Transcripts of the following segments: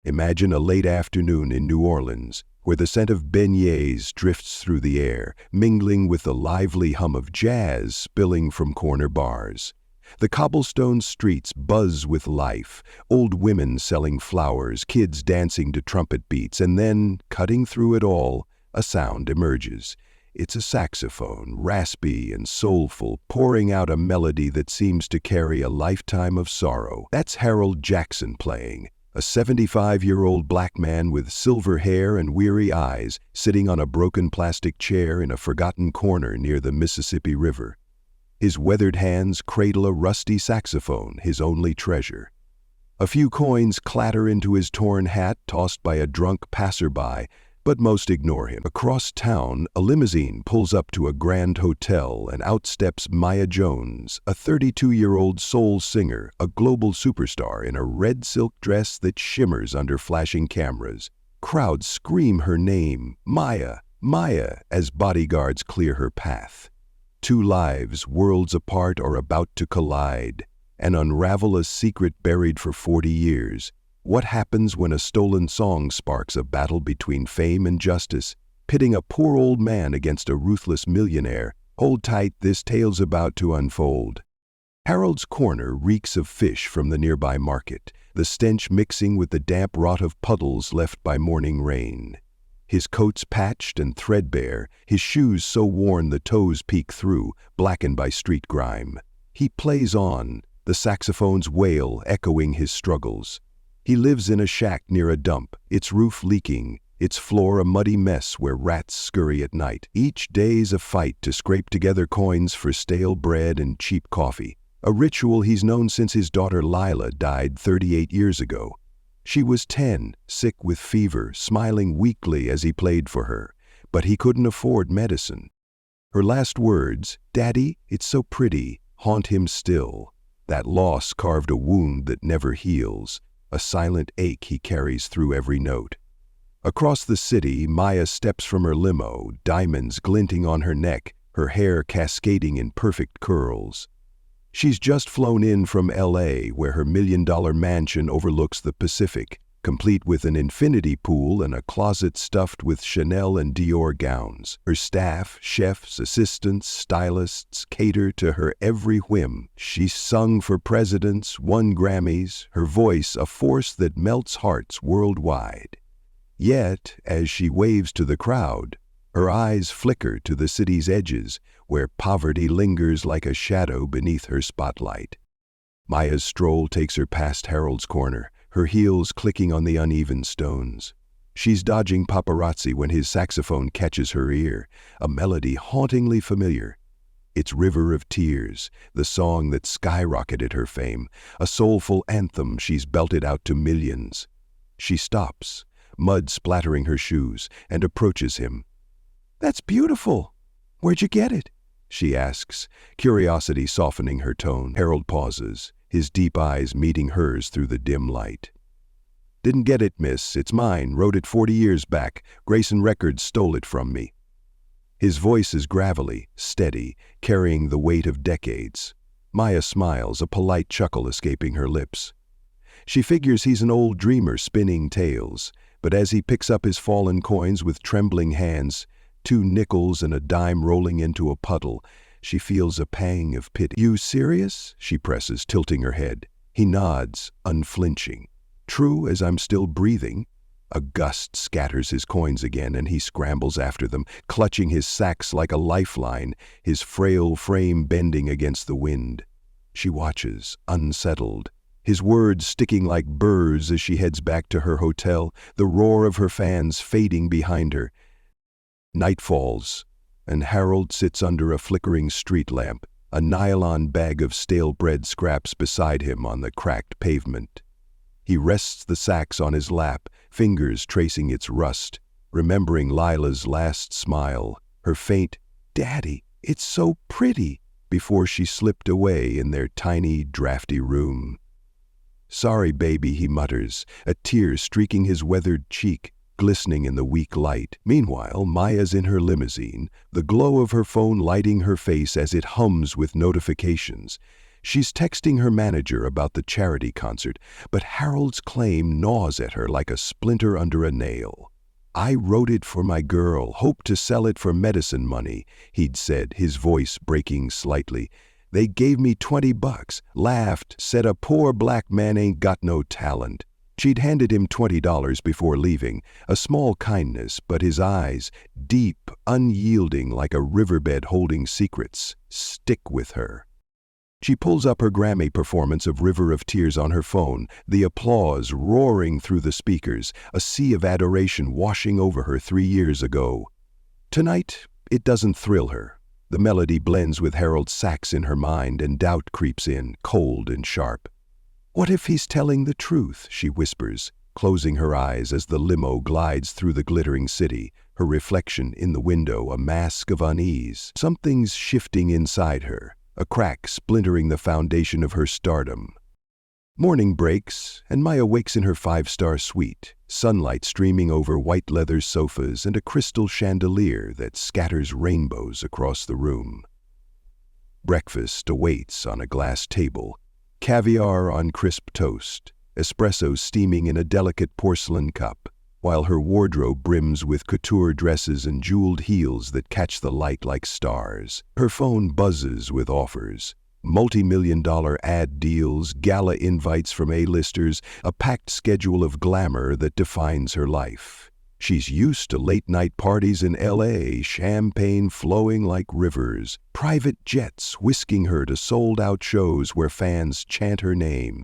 Imagine a late afternoon in New Orleans, where the scent of beignets drifts through the air, mingling with the lively hum of jazz spilling from corner bars. The cobblestone streets buzz with life, old women selling flowers, kids dancing to trumpet beats, and then, cutting through it all, a sound emerges. It's a saxophone, raspy and soulful, pouring out a melody that seems to carry a lifetime of sorrow. That's Harold Jackson playing, a 75-year-old black man with silver hair and weary eyes, sitting on a broken plastic chair in a forgotten corner near the Mississippi River. His weathered hands cradle a rusty saxophone, his only treasure. A few coins clatter into his torn hat, tossed by a drunk passerby, but most ignore him. Across town, a limousine pulls up to a grand hotel, and out steps Maya Jones, a 32-year-old soul singer, a global superstar in a red silk dress that shimmers under flashing cameras. Crowds scream her name, Maya, Maya, as bodyguards clear her path. Two lives, worlds apart, are about to collide and unravel a secret buried for 40 years. What happens when a stolen song sparks a battle between fame and justice, pitting a poor old man against a ruthless millionaire? Hold tight, this tale's about to unfold. Harold's corner reeks of fish from the nearby market, the stench mixing with the damp rot of puddles left by morning rain. His coat's patched and threadbare, his shoes so worn the toes peek through, blackened by street grime. He plays on, the saxophone's wail echoing his struggles. He lives in a shack near a dump, its roof leaking, its floor a muddy mess where rats scurry at night. Each day's a fight to scrape together coins for stale bread and cheap coffee, a ritual he's known since his daughter Lila died 38 years ago. She was 10, sick with fever, smiling weakly as he played for her, but he couldn't afford medicine. Her last words, "Daddy, it's so pretty," haunt him still. That loss carved a wound that never heals, a silent ache he carries through every note. Across the city, Maya steps from her limo, diamonds glinting on her neck, her hair cascading in perfect curls. She's just flown in from LA, where her $1 million mansion overlooks the Pacific, complete with an infinity pool and a closet stuffed with Chanel and Dior gowns. Her staff, chefs, assistants, stylists, cater to her every whim. She's sung for presidents, won Grammys, her voice a force that melts hearts worldwide. Yet, as she waves to the crowd, her eyes flicker to the city's edges, where poverty lingers like a shadow beneath her spotlight. Maya's stroll takes her past Harold's corner, her heels clicking on the uneven stones. She's dodging paparazzi when his saxophone catches her ear, a melody hauntingly familiar. It's River of Tears, the song that skyrocketed her fame, a soulful anthem she's belted out to millions. She stops, mud splattering her shoes, and approaches him. "That's beautiful. Where'd you get it?" she asks, curiosity softening her tone. Harold pauses, his deep eyes meeting hers through the dim light. "Didn't get it, miss. It's mine. Wrote it 40 years back. Grayson Records stole it from me." His voice is gravelly, steady, carrying the weight of decades. Maya smiles, a polite chuckle escaping her lips. She figures he's an old dreamer spinning tales, but as he picks up his fallen coins with trembling hands, 2 nickels and a dime rolling into a puddle, she feels a pang of pity. "You serious?" she presses, tilting her head. He nods, unflinching. "True as I'm still breathing." A gust scatters his coins again, and he scrambles after them, clutching his sax like a lifeline, his frail frame bending against the wind. She watches, unsettled, his words sticking like burrs as she heads back to her hotel, the roar of her fans fading behind her. Night falls, and Harold sits under a flickering street lamp, a nylon bag of stale bread scraps beside him on the cracked pavement. He rests the sax on his lap, fingers tracing its rust, remembering Lila's last smile, her faint, "Daddy, it's so pretty," before she slipped away in their tiny, drafty room. "Sorry, baby," he mutters, a tear streaking his weathered cheek, glistening in the weak light. Meanwhile, Maya's in her limousine, the glow of her phone lighting her face as it hums with notifications. She's texting her manager about the charity concert, but Harold's claim gnaws at her like a splinter under a nail. "I wrote it for my girl, hoped to sell it for medicine money," he'd said, his voice breaking slightly. "They gave me $20, laughed, said a poor black man ain't got no talent." She'd handed him $20 before leaving, a small kindness, but his eyes, deep, unyielding like a riverbed holding secrets, stick with her. She pulls up her Grammy performance of River of Tears on her phone, the applause roaring through the speakers, a sea of adoration washing over her 3 years ago. Tonight, it doesn't thrill her. The melody blends with Harold's sax in her mind, and doubt creeps in, cold and sharp. "What if he's telling the truth?" she whispers, closing her eyes as the limo glides through the glittering city, her reflection in the window a mask of unease. Something's shifting inside her, a crack splintering the foundation of her stardom. Morning breaks, and Maya wakes in her 5-star suite, sunlight streaming over white leather sofas and a crystal chandelier that scatters rainbows across the room. Breakfast awaits on a glass table, caviar on crisp toast, espresso steaming in a delicate porcelain cup, while her wardrobe brims with couture dresses and jeweled heels that catch the light like stars. Her phone buzzes with offers, multi-million-dollar ad deals, gala invites from A-listers, a packed schedule of glamour that defines her life. She's used to late-night parties in L.A., champagne flowing like rivers, private jets whisking her to sold-out shows where fans chant her name.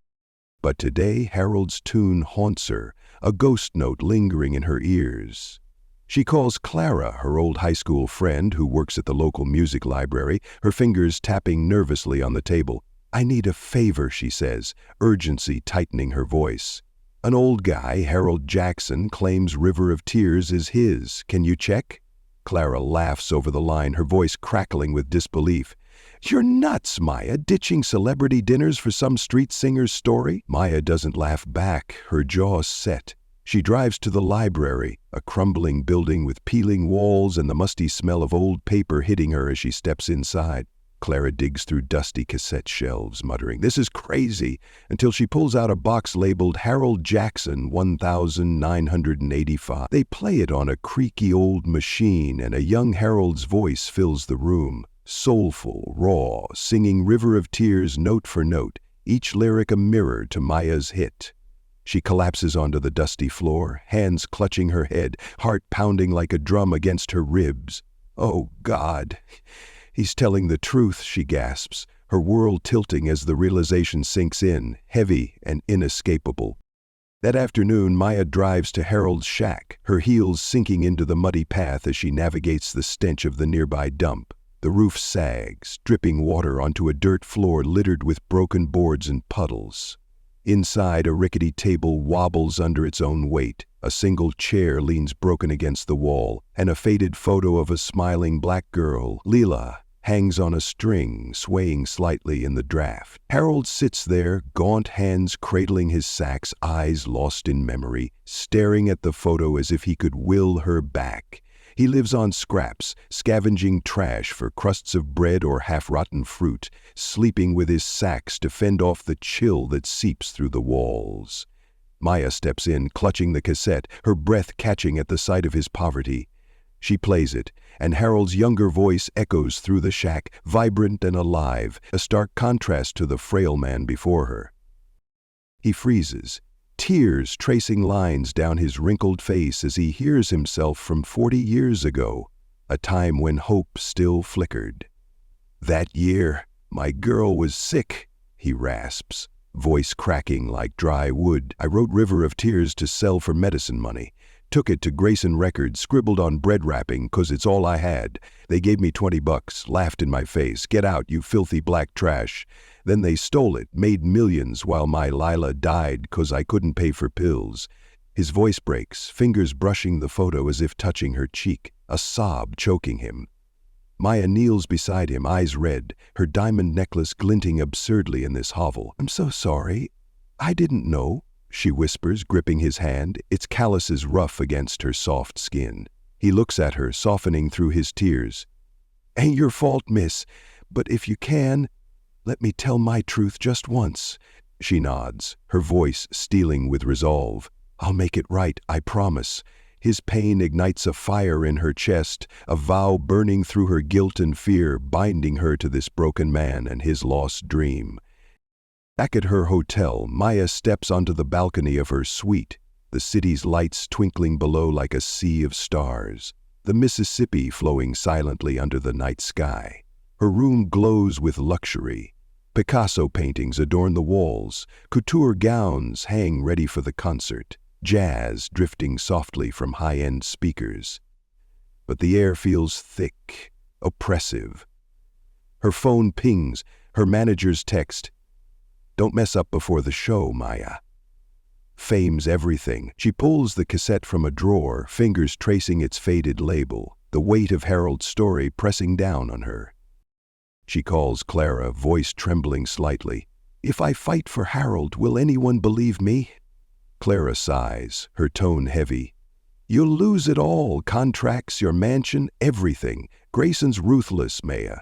But today Harold's tune haunts her, a ghost note lingering in her ears. She calls Clara, her old high school friend who works at the local music library, her fingers tapping nervously on the table. "I need a favor," she says, urgency tightening her voice. "An old guy, Harold Jackson, claims River of Tears is his. Can you check?" Clara laughs over the line, her voice crackling with disbelief. "You're nuts, Maya, ditching celebrity dinners for some street singer's story?" Maya doesn't laugh back, her jaw set. She drives to the library, a crumbling building with peeling walls and the musty smell of old paper hitting her as she steps inside. Clara digs through dusty cassette shelves, muttering, "This is crazy," until she pulls out a box labeled Harold Jackson 1985. They play it on a creaky old machine, and a young Harold's voice fills the room, soulful, raw, singing River of Tears note for note, each lyric a mirror to Maya's hit. She collapses onto the dusty floor, hands clutching her head, heart pounding like a drum against her ribs. "Oh, God! He's telling the truth," she gasps, her world tilting as the realization sinks in, heavy and inescapable. That afternoon, Maya drives to Harold's shack, her heels sinking into the muddy path as she navigates the stench of the nearby dump. The roof sags, dripping water onto a dirt floor littered with broken boards and puddles. Inside, a rickety table wobbles under its own weight. A single chair leans broken against the wall, and a faded photo of a smiling black girl, Leela, hangs on a string, swaying slightly in the draft. Harold sits there, gaunt hands cradling his sax, eyes lost in memory, staring at the photo as if he could will her back. He lives on scraps, scavenging trash for crusts of bread or half-rotten fruit, sleeping with his sax to fend off the chill that seeps through the walls. Maya steps in, clutching the cassette, her breath catching at the sight of his poverty. She plays it, and Harold's younger voice echoes through the shack, vibrant and alive, a stark contrast to the frail man before her. He freezes, tears tracing lines down his wrinkled face as he hears himself from 40 years ago, a time when hope still flickered. "That year, my girl was sick," he rasps, voice cracking like dry wood. "I wrote River of Tears to sell for medicine money. Took it to Grayson Records, scribbled on bread wrapping 'cause it's all I had. They gave me $20, laughed in my face, 'Get out, you filthy black trash.' Then they stole it, made millions while my Lila died 'cause I couldn't pay for pills." His voice breaks, fingers brushing the photo as if touching her cheek, a sob choking him. Maya kneels beside him, eyes red, her diamond necklace glinting absurdly in this hovel. "I'm so sorry. I didn't know," she whispers, gripping his hand, its calluses rough against her soft skin. He looks at her, softening through his tears. "Ain't your fault, miss, but if you can..." Let me tell my truth just once. She nods, her voice stealing with resolve. I'll make it right, I promise. His pain ignites a fire in her chest, a vow burning through her guilt and fear, binding her to this broken man and his lost dream. Back at her hotel, Maya steps onto the balcony of her suite, the city's lights twinkling below like a sea of stars, the Mississippi flowing silently under the night sky. Her room glows with luxury. Picasso paintings adorn the walls, couture gowns hang ready for the concert, jazz drifting softly from high-end speakers. But the air feels thick, oppressive. Her phone pings, her manager's text, "Don't mess up before the show, Maya." Fame's everything. She pulls the cassette from a drawer, fingers tracing its faded label, the weight of Harold's story pressing down on her. She calls Clara, voice trembling slightly. "If I fight for Harold, will anyone believe me?" Clara sighs, her tone heavy. "You'll lose it all, contracts, your mansion, everything. Grayson's ruthless, Maya."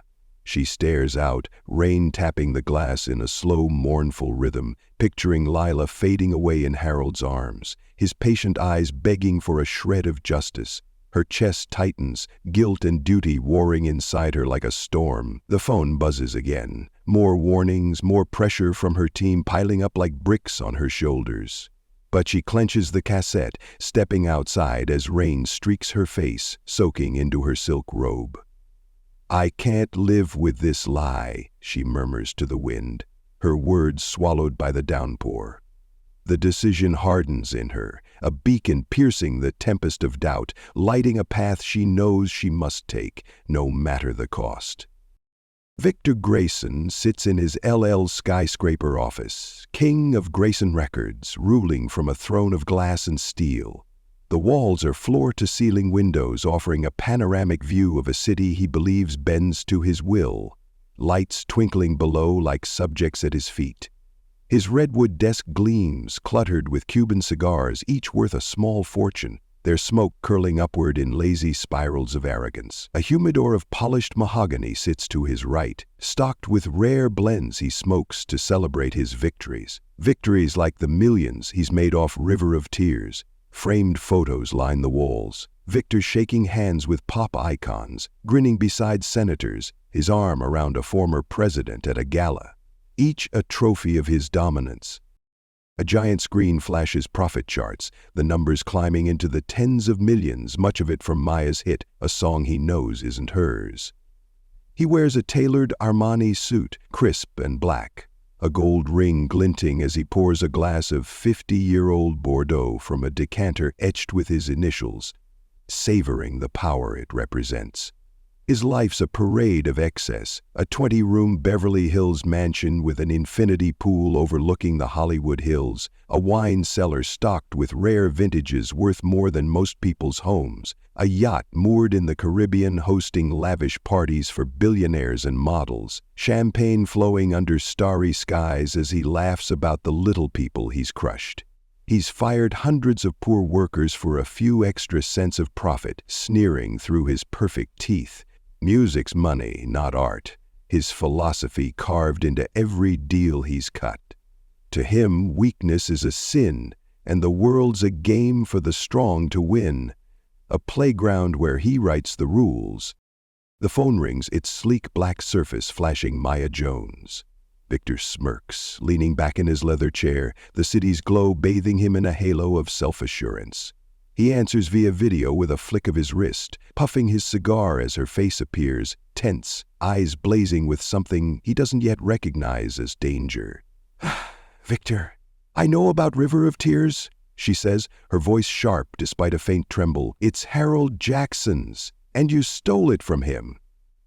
She stares out, rain tapping the glass in a slow, mournful rhythm, picturing Lila fading away in Harold's arms, his patient eyes begging for a shred of justice. Her chest tightens, guilt and duty warring inside her like a storm. The phone buzzes again. More warnings, more pressure from her team piling up like bricks on her shoulders. But she clenches the cassette, stepping outside as rain streaks her face, soaking into her silk robe. "I can't live with this lie," she murmurs to the wind, her words swallowed by the downpour. The decision hardens in her, a beacon piercing the tempest of doubt, lighting a path she knows she must take, no matter the cost. Victor Grayson sits in his LL skyscraper office, king of Grayson Records, ruling from a throne of glass and steel. The walls are floor-to-ceiling windows offering a panoramic view of a city he believes bends to his will, lights twinkling below like subjects at his feet. His redwood desk gleams, cluttered with Cuban cigars, each worth a small fortune, their smoke curling upward in lazy spirals of arrogance. A humidor of polished mahogany sits to his right, stocked with rare blends he smokes to celebrate his victories. Victories like the millions he's made off River of Tears. Framed photos line the walls. Victor shaking hands with pop icons, grinning beside senators, his arm around a former president at a gala. Each a trophy of his dominance. A giant screen flashes profit charts, the numbers climbing into the tens of millions, much of it from Maya's hit, a song he knows isn't hers. He wears a tailored Armani suit, crisp and black, a gold ring glinting as he pours a glass of 50-year-old Bordeaux from a decanter etched with his initials, savoring the power it represents. His life's a parade of excess, a 20-room Beverly Hills mansion with an infinity pool overlooking the Hollywood Hills, a wine cellar stocked with rare vintages worth more than most people's homes, a yacht moored in the Caribbean hosting lavish parties for billionaires and models, champagne flowing under starry skies as he laughs about the little people he's crushed. He's fired hundreds of poor workers for a few extra cents of profit, sneering through his perfect teeth. Music's money, not art, his philosophy carved into every deal he's cut. To him, weakness is a sin, and the world's a game for the strong to win, a playground where he writes the rules. The phone rings, its sleek black surface flashing Maya Jones. Victor smirks, leaning back in his leather chair, the city's glow bathing him in a halo of self-assurance. He answers via video with a flick of his wrist, puffing his cigar as her face appears, tense, eyes blazing with something he doesn't yet recognize as danger. "Victor, I know about River of Tears," she says, her voice sharp despite a faint tremble. "It's Harold Jackson's, and you stole it from him."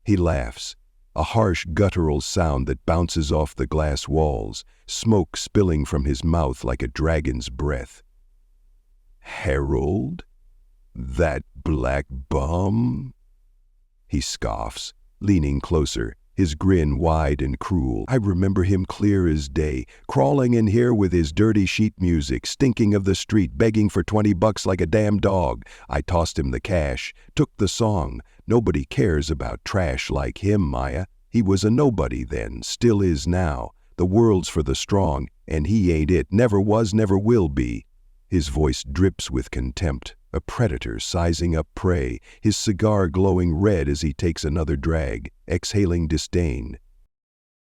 He laughs, a harsh guttural sound that bounces off the glass walls, smoke spilling from his mouth like a dragon's breath. "Harold? That black bum?" He scoffs, leaning closer, his grin wide and cruel. "I remember him clear as day, crawling in here with his dirty sheet music, stinking of the street, begging for $20 like a damn dog. I tossed him the cash, took the song. Nobody cares about trash like him, Maya. He was a nobody then, still is now. The world's for the strong, and he ain't it, never was, never will be. His voice drips with contempt, a predator sizing up prey, his cigar glowing red as he takes another drag, exhaling disdain.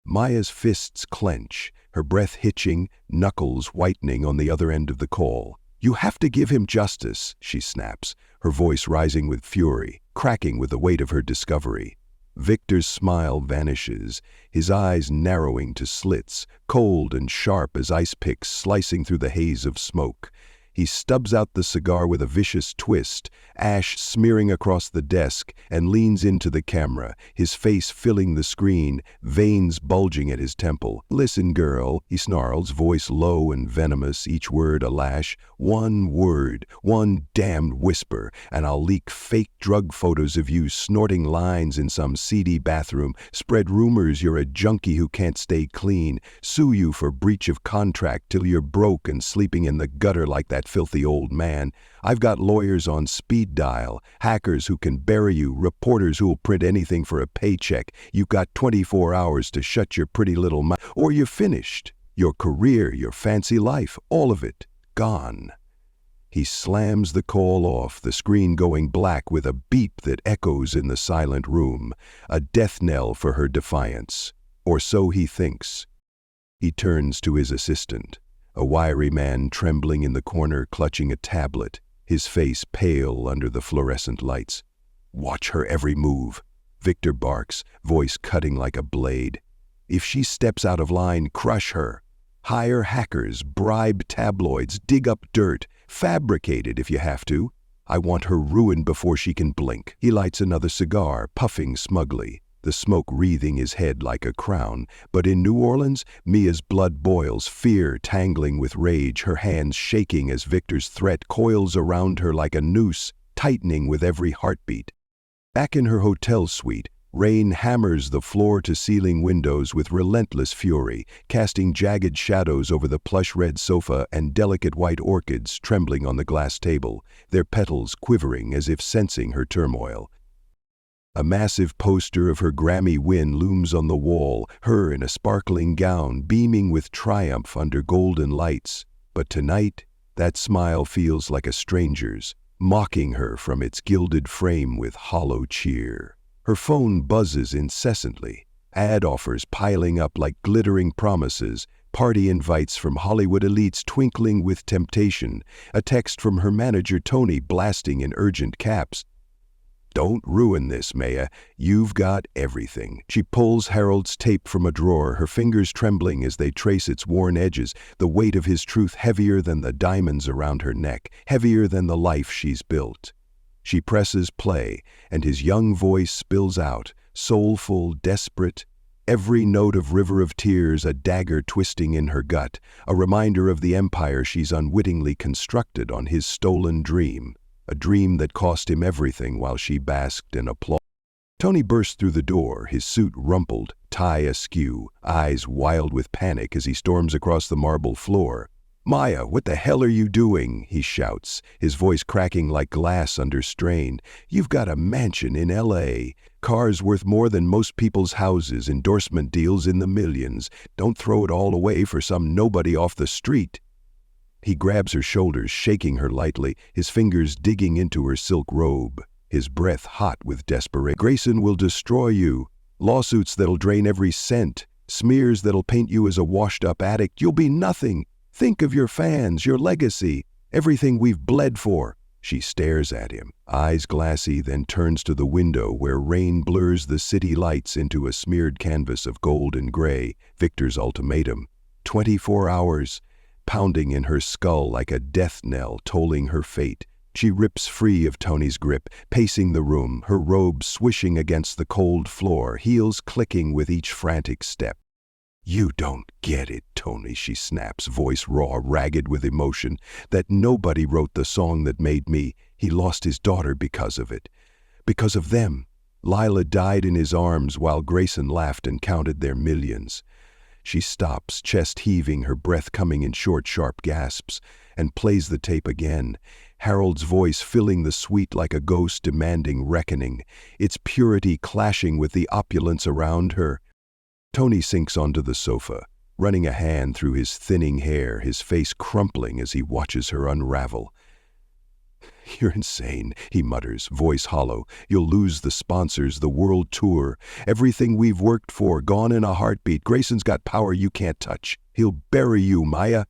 Maya's fists clench, her breath hitching, knuckles whitening on the other end of the call. "You have to give him justice," she snaps, her voice rising with fury, cracking with the weight of her discovery. Victor's smile vanishes, his eyes narrowing to slits, cold and sharp as ice picks slicing through the haze of smoke. He stubs out the cigar with a vicious twist, ash smearing across the desk, and leans into the camera, his face filling the screen, veins bulging at his temple. "Listen, girl," he snarls, voice low and venomous, each word a lash. "One word, one damned whisper, and I'll leak fake drug photos of you snorting lines in some seedy bathroom, spread rumors you're a junkie who can't stay clean, sue you for breach of contract till you're broke and sleeping in the gutter like that filthy old man. I've got lawyers on speed dial, hackers who can bury you, reporters who'll print anything for a paycheck. You've got 24 hours to shut your pretty little mouth, or you're finished. Your career, your fancy life, all of it, gone." He slams the call off, the screen going black with a beep that echoes in the silent room, a death knell for her defiance. Or so he thinks. He turns to his assistant, a wiry man trembling in the corner clutching a tablet, his face pale under the fluorescent lights. "Watch her every move," Victor barks, voice cutting like a blade. "If she steps out of line, crush her. Hire hackers, bribe tabloids, dig up dirt, fabricate it if you have to. I want her ruined before she can blink." He lights another cigar, puffing smugly, the smoke wreathing his head like a crown. But in New Orleans, Mia's blood boils, fear tangling with rage, her hands shaking as Victor's threat coils around her like a noose, tightening with every heartbeat. Back in her hotel suite, rain hammers the floor-to-ceiling windows with relentless fury, casting jagged shadows over the plush red sofa and delicate white orchids trembling on the glass table, their petals quivering as if sensing her turmoil. A massive poster of her Grammy win looms on the wall, her in a sparkling gown beaming with triumph under golden lights. But tonight, that smile feels like a stranger's, mocking her from its gilded frame with hollow cheer. Her phone buzzes incessantly, ad offers piling up like glittering promises, party invites from Hollywood elites twinkling with temptation, a text from her manager Tony blasting in urgent caps. "Don't ruin this, Maya. You've got everything." She pulls Harold's tape from a drawer, her fingers trembling as they trace its worn edges, the weight of his truth heavier than the diamonds around her neck, heavier than the life she's built. She presses play, and his young voice spills out, soulful, desperate, every note of River of Tears a dagger twisting in her gut, a reminder of the empire she's unwittingly constructed on his stolen dream, a dream that cost him everything while she basked in applause. Tony burst through the door, his suit rumpled, tie askew, eyes wild with panic as he storms across the marble floor. "Maya, what the hell are you doing?" he shouts, his voice cracking like glass under strain. "You've got a mansion in L.A., cars worth more than most people's houses, endorsement deals in the millions. Don't throw it all away for some nobody off the street." He grabs her shoulders, shaking her lightly, his fingers digging into her silk robe, his breath hot with desperation. "Grayson will destroy you. Lawsuits that'll drain every cent, smears that'll paint you as a washed-up addict. You'll be nothing. Think of your fans, your legacy, everything we've bled for." She stares at him, eyes glassy, then turns to the window where rain blurs the city lights into a smeared canvas of gold and gray, Victor's ultimatum. 24 hours, pounding in her skull like a death knell tolling her fate. She rips free of Tony's grip, pacing the room, her robe swishing against the cold floor, heels clicking with each frantic step. "You don't get it, Tony," she snaps, voice raw, ragged with emotion. "That nobody wrote the song that made me. He lost his daughter because of it. Because of them. Lila died in his arms while Grayson laughed and counted their millions." She stops, chest heaving, her breath coming in short, sharp gasps, and plays the tape again, Harold's voice filling the suite like a ghost demanding reckoning, its purity clashing with the opulence around her. Tony sinks onto the sofa, running a hand through his thinning hair, his face crumpling as he watches her unravel. "You're insane," he mutters, voice hollow. "You'll lose the sponsors, the world tour. Everything we've worked for, gone in a heartbeat. Grayson's got power you can't touch. He'll bury you, Maya."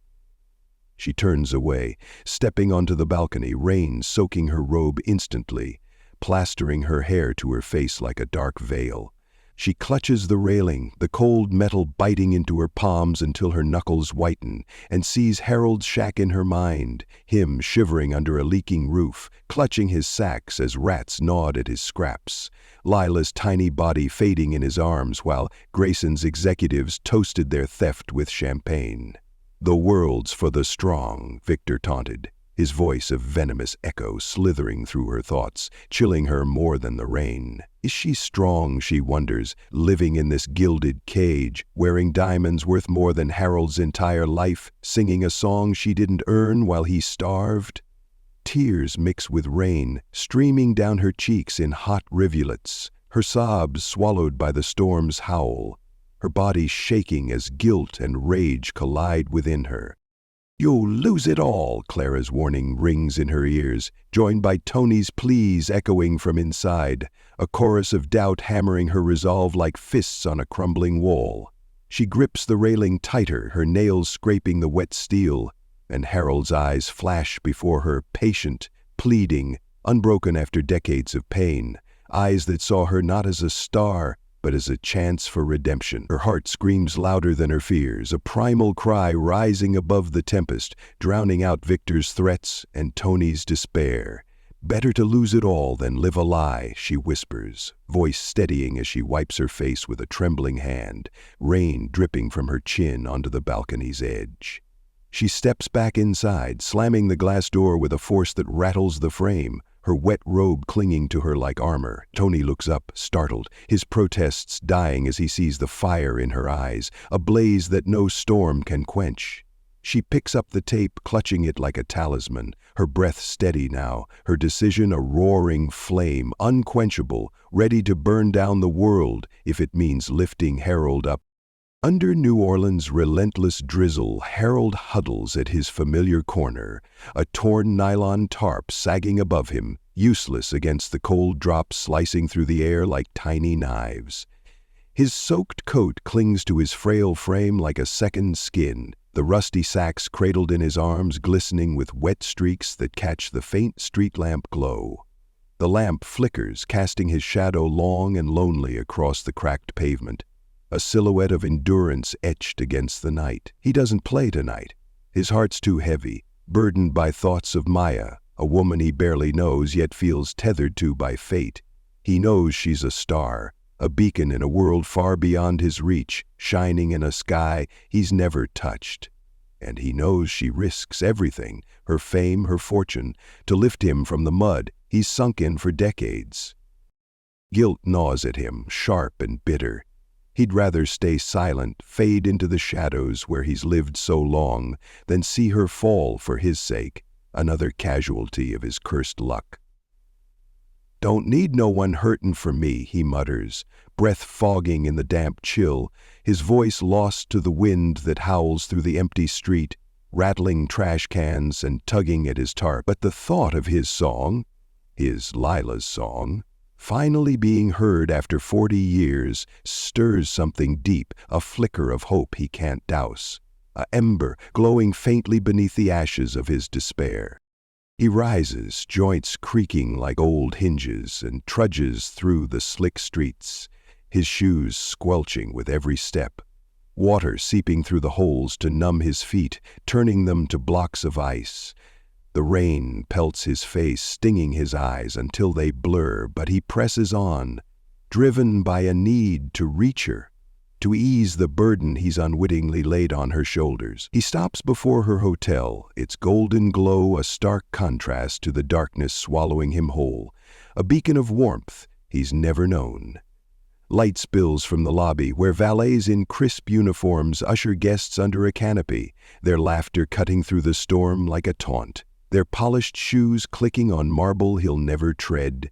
She turns away, stepping onto the balcony, rain soaking her robe instantly, plastering her hair to her face like a dark veil. She clutches the railing, the cold metal biting into her palms until her knuckles whiten, and sees Harold's shack in her mind, him shivering under a leaking roof, clutching his sacks as rats gnawed at his scraps, Lila's tiny body fading in his arms while Grayson's executives toasted their theft with champagne. "The world's for the strong," Victor taunted, his voice a venomous echo slithering through her thoughts, chilling her more than the rain. Is she strong, she wonders, living in this gilded cage, wearing diamonds worth more than Harold's entire life, singing a song she didn't earn while he starved? Tears mix with rain, streaming down her cheeks in hot rivulets, her sobs swallowed by the storm's howl, her body shaking as guilt and rage collide within her. "You'll lose it all," Clara's warning rings in her ears, joined by Tony's pleas echoing from inside, a chorus of doubt hammering her resolve like fists on a crumbling wall. She grips the railing tighter, her nails scraping the wet steel, and Harold's eyes flash before her, patient, pleading, unbroken after decades of pain, eyes that saw her not as a star, but as a chance for redemption. Her heart screams louder than her fears, a primal cry rising above the tempest, drowning out Victor's threats and Tony's despair. "Better to lose it all than live a lie," she whispers, voice steadying as she wipes her face with a trembling hand, rain dripping from her chin onto the balcony's edge. She steps back inside, slamming the glass door with a force that rattles the frame, her wet robe clinging to her like armor. Tony looks up, startled, his protests dying as he sees the fire in her eyes, a blaze that no storm can quench. She picks up the tape, clutching it like a talisman, her breath steady now, her decision a roaring flame, unquenchable, ready to burn down the world if it means lifting Harold up. Under New Orleans' relentless drizzle, Harold huddles at his familiar corner, a torn nylon tarp sagging above him, useless against the cold drops slicing through the air like tiny knives. His soaked coat clings to his frail frame like a second skin, the rusty sacks cradled in his arms glistening with wet streaks that catch the faint street lamp glow. The lamp flickers, casting his shadow long and lonely across the cracked pavement, a silhouette of endurance etched against the night. He doesn't play tonight. His heart's too heavy, burdened by thoughts of Maya, a woman he barely knows yet feels tethered to by fate. He knows she's a star, a beacon in a world far beyond his reach, shining in a sky he's never touched. And he knows she risks everything, her fame, her fortune, to lift him from the mud he's sunk in for decades. Guilt gnaws at him, sharp and bitter. He'd rather stay silent, fade into the shadows where he's lived so long, than see her fall for his sake, another casualty of his cursed luck. "Don't need no one hurtin' for me," he mutters, breath fogging in the damp chill, his voice lost to the wind that howls through the empty street, rattling trash cans and tugging at his tarp. But the thought of his song, his Lila's song, finally being heard after 40 years, stirs something deep, a flicker of hope he can't douse, a ember glowing faintly beneath the ashes of his despair. He rises, joints creaking like old hinges, and trudges through the slick streets, his shoes squelching with every step, water seeping through the holes to numb his feet, turning them to blocks of ice. The rain pelts his face, stinging his eyes until they blur, but he presses on, driven by a need to reach her, to ease the burden he's unwittingly laid on her shoulders. He stops before her hotel, its golden glow a stark contrast to the darkness swallowing him whole, a beacon of warmth he's never known. Light spills from the lobby, where valets in crisp uniforms usher guests under a canopy, their laughter cutting through the storm like a taunt, their polished shoes clicking on marble he'll never tread.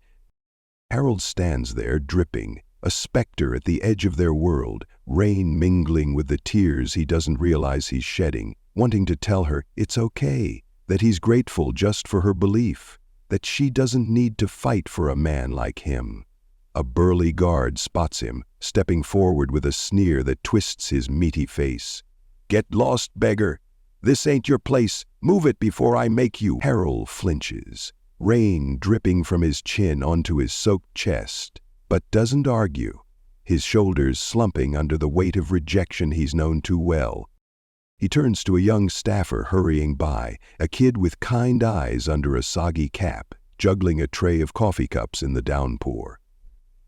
Harold stands there, dripping, a specter at the edge of their world, rain mingling with the tears he doesn't realize he's shedding, wanting to tell her it's okay, that he's grateful just for her belief, that she doesn't need to fight for a man like him. A burly guard spots him, stepping forward with a sneer that twists his meaty face. "Get lost, beggar! This ain't your place. Move it before I make you." Harold flinches, rain dripping from his chin onto his soaked chest, but doesn't argue, his shoulders slumping under the weight of rejection he's known too well. He turns to a young staffer hurrying by, a kid with kind eyes under a soggy cap, juggling a tray of coffee cups in the downpour.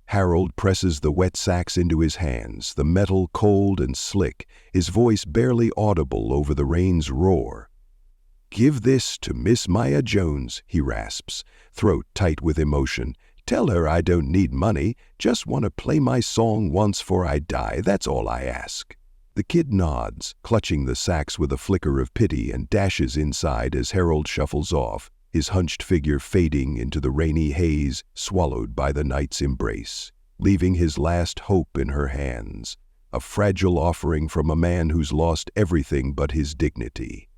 Harold presses the wet sacks into his hands, the metal cold and slick, his voice barely audible over the rain's roar. "Give this to Miss Maya Jones," he rasps, throat tight with emotion. "Tell her I don't need money, just want to play my song once 'fore I die, that's all I ask." The kid nods, clutching the sacks with a flicker of pity, and dashes inside as Harold shuffles off, his hunched figure fading into the rainy haze swallowed by the night's embrace, leaving his last hope in her hands, a fragile offering from a man who's lost everything but his dignity.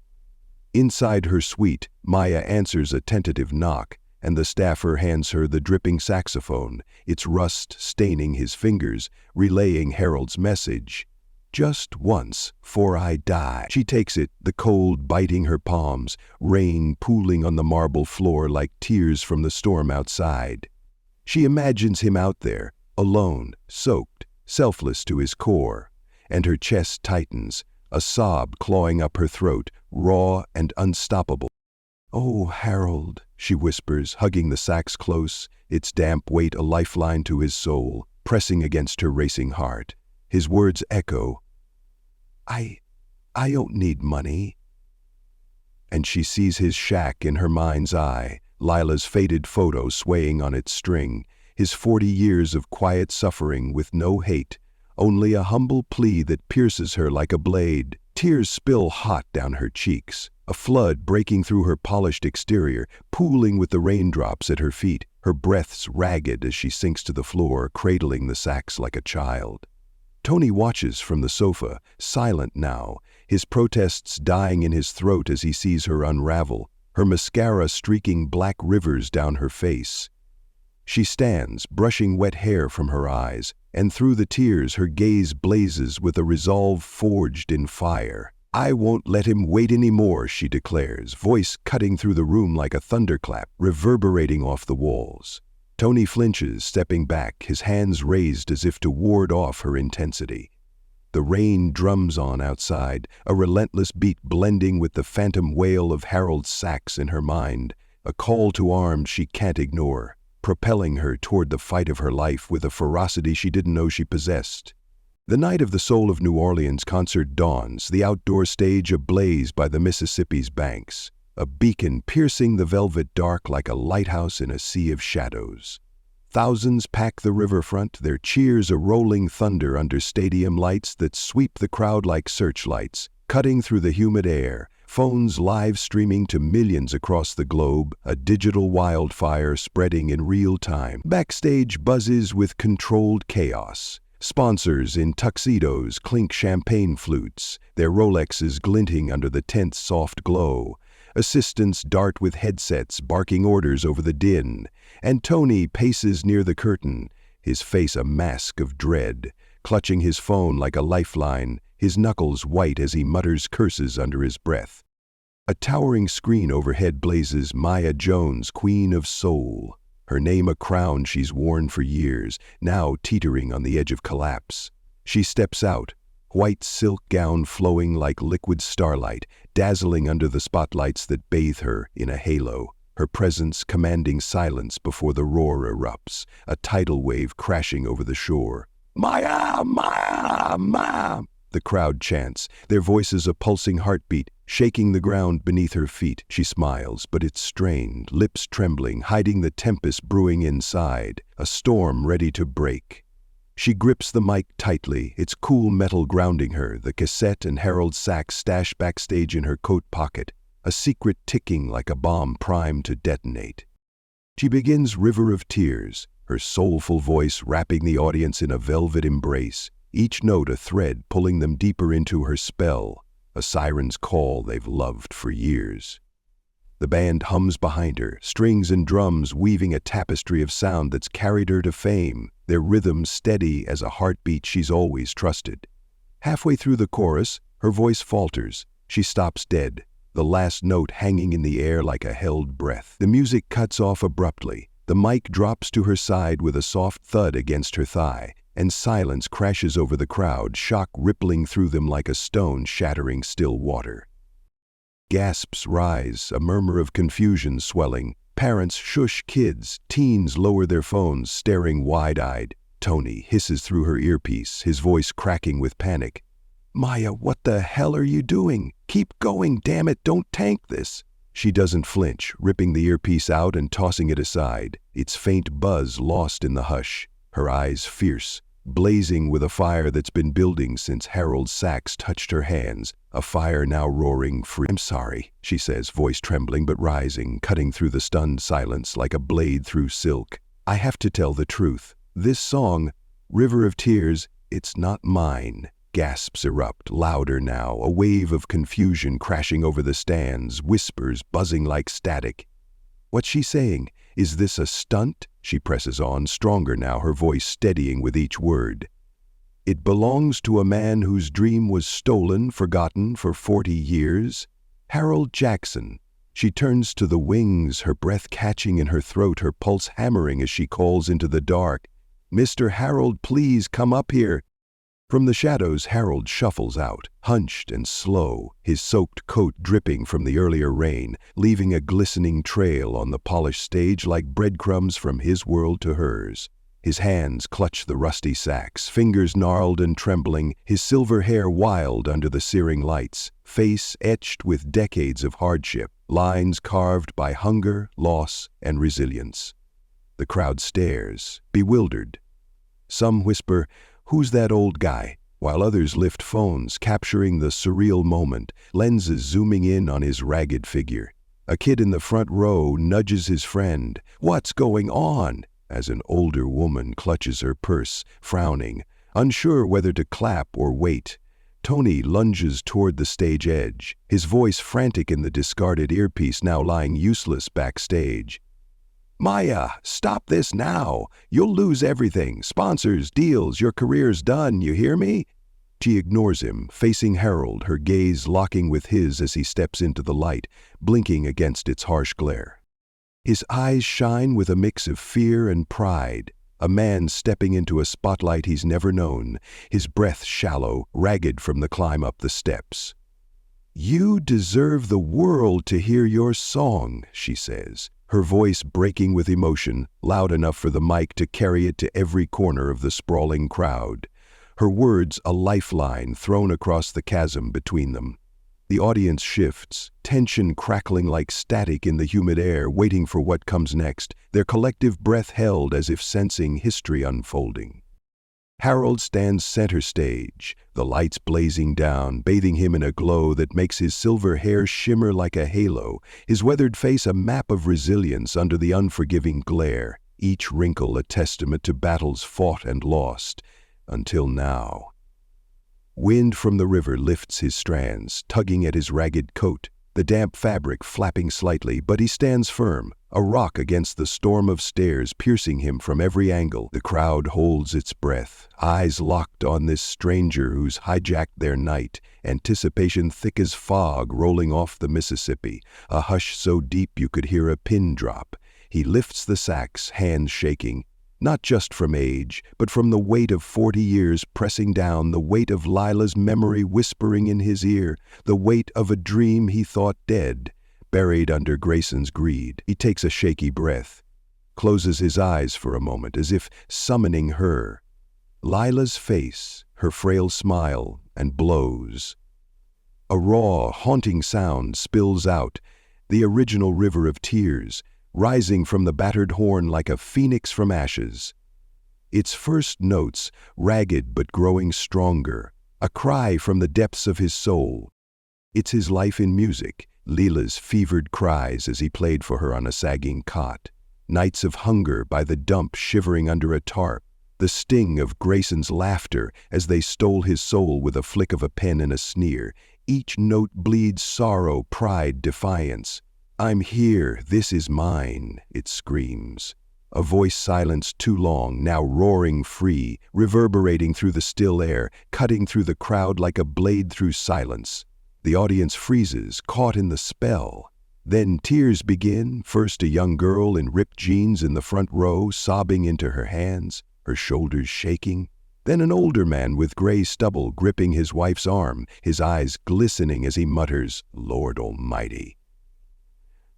Inside her suite, Maya answers a tentative knock, and the staffer hands her the dripping saxophone, its rust staining his fingers, relaying Harold's message. "Just once, 'fore I die." She takes it, the cold biting her palms, rain pooling on the marble floor like tears from the storm outside. She imagines him out there, alone, soaked, selfless to his core, and her chest tightens, a sob clawing up her throat, raw and unstoppable. "Oh, Harold," she whispers, hugging the sax close, its damp weight a lifeline to his soul, pressing against her racing heart. His words echo, I don't need money." And she sees his shack in her mind's eye, Lila's faded photo swaying on its string, his 40 years of quiet suffering with no hate, only a humble plea that pierces her like a blade. Tears spill hot down her cheeks, a flood breaking through her polished exterior, pooling with the raindrops at her feet, her breaths ragged as she sinks to the floor, cradling the sax like a child. Tony watches from the sofa, silent now, his protests dying in his throat as he sees her unravel, her mascara streaking black rivers down her face. She stands, brushing wet hair from her eyes, and through the tears her gaze blazes with a resolve forged in fire. "I won't let him wait anymore," she declares, voice cutting through the room like a thunderclap, reverberating off the walls. Tony flinches, stepping back, his hands raised as if to ward off her intensity. The rain drums on outside, a relentless beat blending with the phantom wail of Harold's sax in her mind, a call to arms she can't ignore, propelling her toward the fight of her life with a ferocity she didn't know she possessed. The night of the Soul of New Orleans concert dawns, the outdoor stage ablaze by the Mississippi's banks, a beacon piercing the velvet dark like a lighthouse in a sea of shadows. Thousands pack the riverfront, their cheers a rolling thunder under stadium lights that sweep the crowd like searchlights, cutting through the humid air, phones live streaming to millions across the globe, a digital wildfire spreading in real time. Backstage buzzes with controlled chaos. Sponsors in tuxedos clink champagne flutes, their Rolexes glinting under the tent's soft glow. Assistants dart with headsets, barking orders over the din, and Tony paces near the curtain, his face a mask of dread, clutching his phone like a lifeline, his knuckles white as he mutters curses under his breath. A towering screen overhead blazes Maya Jones, Queen of Soul, her name a crown she's worn for years, now teetering on the edge of collapse. She steps out, white silk gown flowing like liquid starlight, dazzling under the spotlights that bathe her in a halo, her presence commanding silence before the roar erupts, a tidal wave crashing over the shore. "Maya! Maya! Maya!" the crowd chants, their voices a pulsing heartbeat, shaking the ground beneath her feet. She smiles, but it's strained, lips trembling, hiding the tempest brewing inside, a storm ready to break. She grips the mic tightly, its cool metal grounding her, the cassette and Harold's sax stashed backstage in her coat pocket, a secret ticking like a bomb primed to detonate. She begins River of Tears, her soulful voice wrapping the audience in a velvet embrace, each note a thread pulling them deeper into her spell, a siren's call they've loved for years. The band hums behind her, strings and drums weaving a tapestry of sound that's carried her to fame, their rhythm steady as a heartbeat she's always trusted. Halfway through the chorus, her voice falters. She stops dead, the last note hanging in the air like a held breath. The music cuts off abruptly. The mic drops to her side with a soft thud against her thigh, and silence crashes over the crowd, shock rippling through them like a stone shattering still water. Gasps rise, a murmur of confusion swelling. Parents shush kids, teens lower their phones, staring wide-eyed. Tony hisses through her earpiece, his voice cracking with panic. "Maya, what the hell are you doing? Keep going, damn it, don't tank this." She doesn't flinch, ripping the earpiece out and tossing it aside, its faint buzz lost in the hush, her eyes fierce, blazing with a fire that's been building since Harold's sax touched her hands, a fire now roaring free. "I'm sorry," she says, voice trembling but rising, cutting through the stunned silence like a blade through silk. "I have to tell the truth. This song, River of Tears, it's not mine." Gasps erupt, louder now, a wave of confusion crashing over the stands, whispers buzzing like static. What's she saying? Is this a stunt? She presses on, stronger now, her voice steadying with each word. "It belongs to a man whose dream was stolen, forgotten for 40 years. Harold Jackson." She turns to the wings, her breath catching in her throat, her pulse hammering as she calls into the dark. "Mr. Harold, please come up here." From the shadows, Harold shuffles out, hunched and slow, his soaked coat dripping from the earlier rain, leaving a glistening trail on the polished stage like breadcrumbs from his world to hers. His hands clutch the rusty sax, fingers gnarled and trembling, his silver hair wild under the searing lights, face etched with decades of hardship, lines carved by hunger, loss, and resilience. The crowd stares, bewildered. Some whisper, "Who's that old guy?" while others lift phones, capturing the surreal moment, lenses zooming in on his ragged figure. A kid in the front row nudges his friend. "What's going on?" as an older woman clutches her purse, frowning, unsure whether to clap or wait. Tony lunges toward the stage edge, his voice frantic in the discarded earpiece now lying useless backstage. "Maya, stop this now. You'll lose everything. Sponsors, deals, your career's done, you hear me?" She ignores him, facing Harold, her gaze locking with his as he steps into the light, blinking against its harsh glare. His eyes shine with a mix of fear and pride, a man stepping into a spotlight he's never known, his breath shallow, ragged from the climb up the steps. "You deserve the world to hear your song," she says, her voice breaking with emotion, loud enough for the mic to carry it to every corner of the sprawling crowd. Her words a lifeline thrown across the chasm between them. The audience shifts, tension crackling like static in the humid air, waiting for what comes next, their collective breath held as if sensing history unfolding. Harold stands center stage, the lights blazing down, bathing him in a glow that makes his silver hair shimmer like a halo, his weathered face a map of resilience under the unforgiving glare, each wrinkle a testament to battles fought and lost, until now. Wind from the river lifts his strands, tugging at his ragged coat, the damp fabric flapping slightly, but he stands firm, a rock against the storm of stares piercing him from every angle. The crowd holds its breath, eyes locked on this stranger who's hijacked their night, anticipation thick as fog rolling off the Mississippi, a hush so deep you could hear a pin drop. He lifts the sax, hands shaking, not just from age, but from the weight of 40 years pressing down, the weight of Lila's memory whispering in his ear, the weight of a dream he thought dead, buried under Grayson's greed. He takes a shaky breath, closes his eyes for a moment as if summoning her. Lila's face, her frail smile, and blows. A raw, haunting sound spills out, the original river of tears, rising from the battered horn like a phoenix from ashes. Its first notes, ragged but growing stronger, a cry from the depths of his soul. It's his life in music, Lila's fevered cries as he played for her on a sagging cot. nights of hunger by the dump shivering under a tarp, the sting of Grayson's laughter as they stole his soul with a flick of a pen and a sneer. Each note bleeds sorrow, pride, defiance. "I'm here, this is mine," it screams. A voice silenced too long, now roaring free, reverberating through the still air, cutting through the crowd like a blade through silence. The audience freezes, caught in the spell. Then tears begin, first a young girl in ripped jeans in the front row, sobbing into her hands, her shoulders shaking. Then an older man with gray stubble gripping his wife's arm, his eyes glistening as he mutters, "Lord Almighty."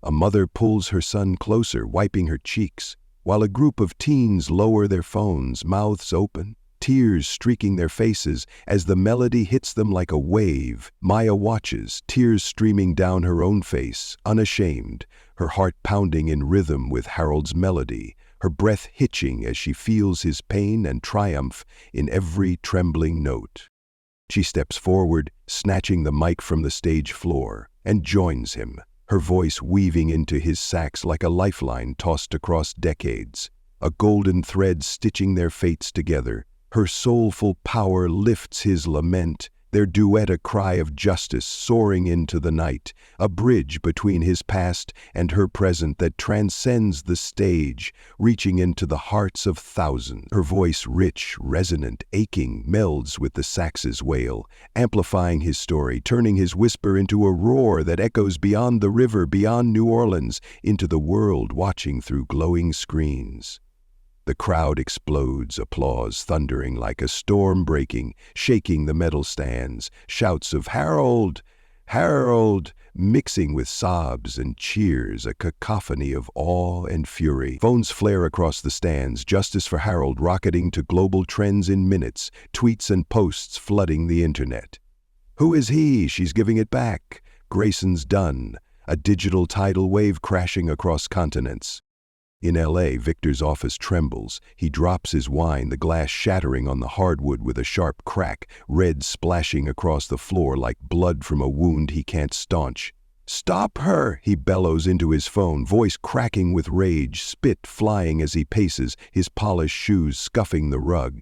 A mother pulls her son closer, wiping her cheeks, while a group of teens lower their phones, mouths open, tears streaking their faces as the melody hits them like a wave. Maya watches, tears streaming down her own face, unashamed, her heart pounding in rhythm with Harold's melody, her breath hitching as she feels his pain and triumph in every trembling note. She steps forward, snatching the mic from the stage floor, and joins him, her voice weaving into his sax like a lifeline tossed across decades, a golden thread stitching their fates together. Her soulful power lifts his lament, their duet a cry of justice soaring into the night, a bridge between his past and her present that transcends the stage, reaching into the hearts of thousands. Her voice, rich, resonant, aching, melds with the sax's wail, amplifying his story, turning his whisper into a roar that echoes beyond the river, beyond New Orleans, into the world watching through glowing screens. The crowd explodes, applause thundering like a storm breaking, shaking the metal stands, shouts of "Harold! Harold!" mixing with sobs and cheers, a cacophony of awe and fury. Phones flare across the stands, justice for Harold rocketing to global trends in minutes, tweets and posts flooding the internet. "Who is he? She's giving it back. Grayson's done." A digital tidal wave crashing across continents. In L.A., Victor's office trembles. He drops his wine, the glass shattering on the hardwood with a sharp crack, red splashing across the floor like blood from a wound he can't staunch. "Stop her!" he bellows into his phone, voice cracking with rage, spit flying as he paces, his polished shoes scuffing the rug.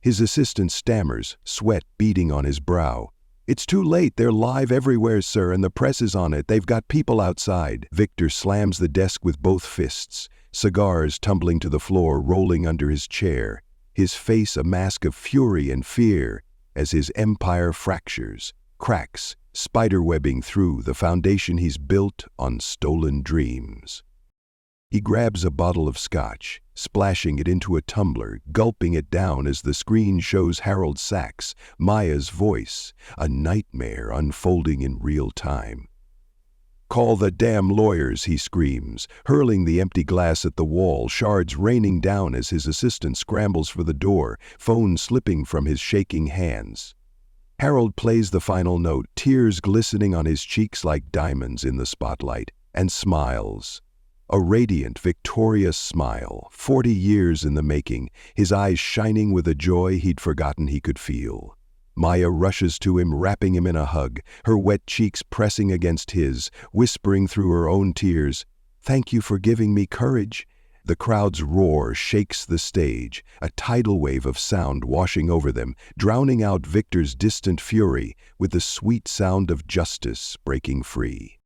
His assistant stammers, sweat beading on his brow. "It's too late, they're live everywhere, sir, and the press is on it. They've got people outside." Victor slams the desk with both fists, cigars tumbling to the floor, rolling under his chair, his face a mask of fury and fear as his empire fractures, cracks, spiderwebbing through the foundation he's built on stolen dreams. He grabs a bottle of scotch, splashing it into a tumbler, gulping it down as the screen shows Harold's sax, Maya's voice, a nightmare unfolding in real time. "Call the damn lawyers," he screams, hurling the empty glass at the wall, shards raining down as his assistant scrambles for the door, phone slipping from his shaking hands. Harold plays the final note, tears glistening on his cheeks like diamonds in the spotlight, and smiles. A radiant, victorious smile, 40 years in the making, his eyes shining with a joy he'd forgotten he could feel. Maya rushes to him, wrapping him in a hug, her wet cheeks pressing against his, whispering through her own tears, "Thank you for giving me courage." The crowd's roar shakes the stage, a tidal wave of sound washing over them, drowning out Victor's distant fury with the sweet sound of justice breaking free.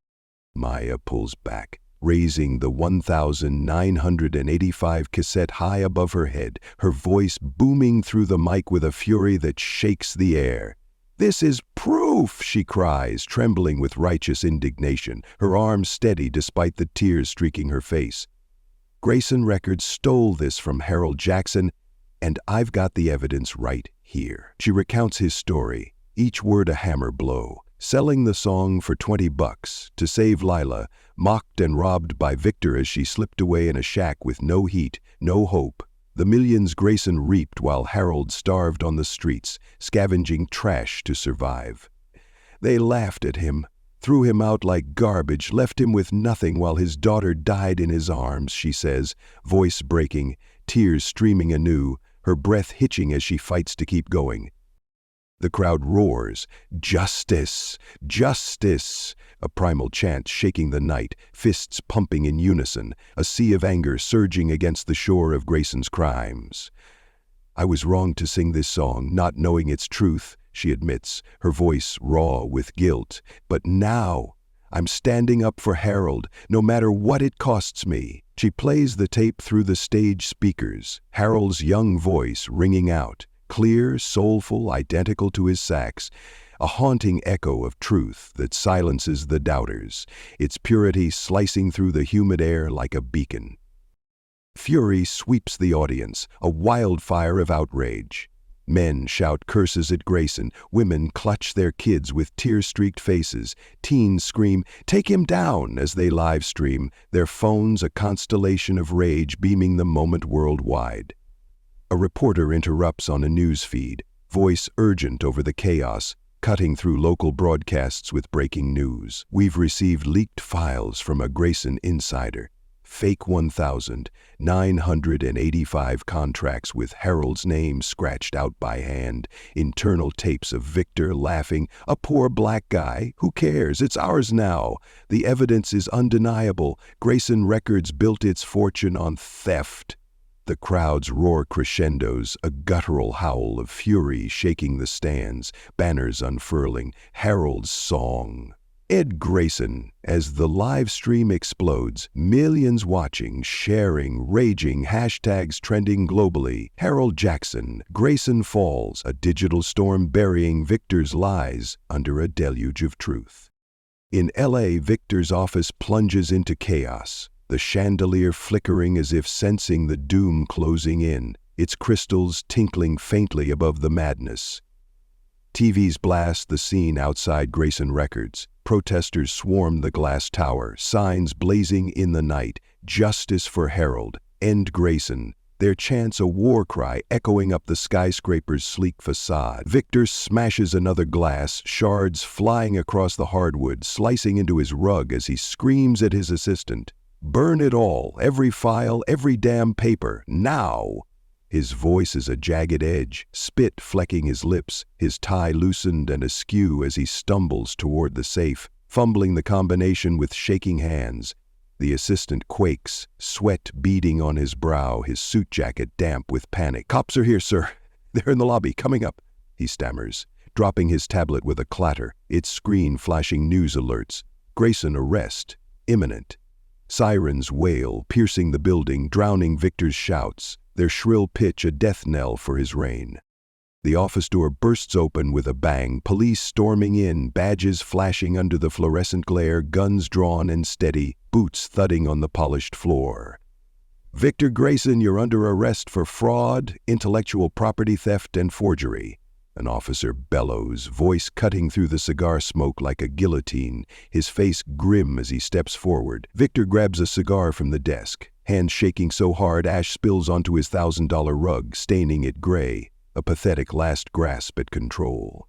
Maya pulls back, raising the 1985 cassette high above her head, her voice booming through the mic with a fury that shakes the air. "This is proof!" she cries, trembling with righteous indignation, her arms steady despite the tears streaking her face. "Grayson Records stole this from Harold Jackson, and I've got the evidence right here." She recounts his story, each word a hammer blow, selling the song for $20 to save Lila, mocked and robbed by Victor as she slipped away in a shack with no heat, no hope. The millions Grayson reaped while Harold starved on the streets, scavenging trash to survive. They laughed at him, threw him out like garbage, left him with nothing while his daughter died in his arms, she says, voice breaking, tears streaming anew, her breath hitching as she fights to keep going. The crowd roars, "Justice! Justice!" A primal chant shaking the night, fists pumping in unison, a sea of anger surging against the shore of Grayson's crimes. "I was wrong to sing this song, not knowing its truth," she admits, her voice raw with guilt. "But now, I'm standing up for Harold, no matter what it costs me." She plays the tape through the stage speakers, Harold's young voice ringing out, clear, soulful, identical to his sax, a haunting echo of truth that silences the doubters, its purity slicing through the humid air like a beacon. Fury sweeps the audience, a wildfire of outrage. Men shout curses at Grayson, women clutch their kids with tear-streaked faces, teens scream, "Take him down!" as they live stream, their phones a constellation of rage beaming the moment worldwide. A reporter interrupts on a news feed, voice urgent over the chaos, cutting through local broadcasts with breaking news. "We've received leaked files from a Grayson insider. Fake 1,985 contracts with Harold's name scratched out by hand, internal tapes of Victor laughing, 'A poor black guy, who cares, it's ours now.' The evidence is undeniable. Grayson Records built its fortune on theft." The crowd's roar crescendos, a guttural howl of fury shaking the stands, banners unfurling, Harold's song. Ed Grayson, as the live stream explodes, millions watching, sharing, raging, hashtags trending globally. Harold Jackson, Grayson falls, a digital storm burying Victor's lies under a deluge of truth. In LA, Victor's office plunges into chaos, the chandelier flickering as if sensing the doom closing in, its crystals tinkling faintly above the madness. TVs blast the scene outside Grayson Records. Protesters swarm the glass tower, signs blazing in the night, "Justice for Harold, end Grayson," their chants a war cry echoing up the skyscraper's sleek facade. Victor smashes another glass, shards flying across the hardwood, slicing into his rug as he screams at his assistant, "Burn it all, every file, every damn paper, now!" His voice is a jagged edge, spit flecking his lips, his tie loosened and askew as he stumbles toward the safe, fumbling the combination with shaking hands. The assistant quakes, sweat beading on his brow, his suit jacket damp with panic. "Cops are here, sir. They're in the lobby, coming up," he stammers, dropping his tablet with a clatter, its screen flashing news alerts. Grayson arrest, imminent. Sirens wail, piercing the building, drowning Victor's shouts, their shrill pitch a death knell for his reign. The office door bursts open with a bang, police storming in, badges flashing under the fluorescent glare, guns drawn and steady, boots thudding on the polished floor. "Victor Grayson, you're under arrest for fraud, intellectual property theft, and forgery." An officer bellows, voice cutting through the cigar smoke like a guillotine, his face grim as he steps forward. Victor grabs a cigar from the desk, hands shaking so hard ash spills onto his $1,000 rug, staining it gray, a pathetic last grasp at control.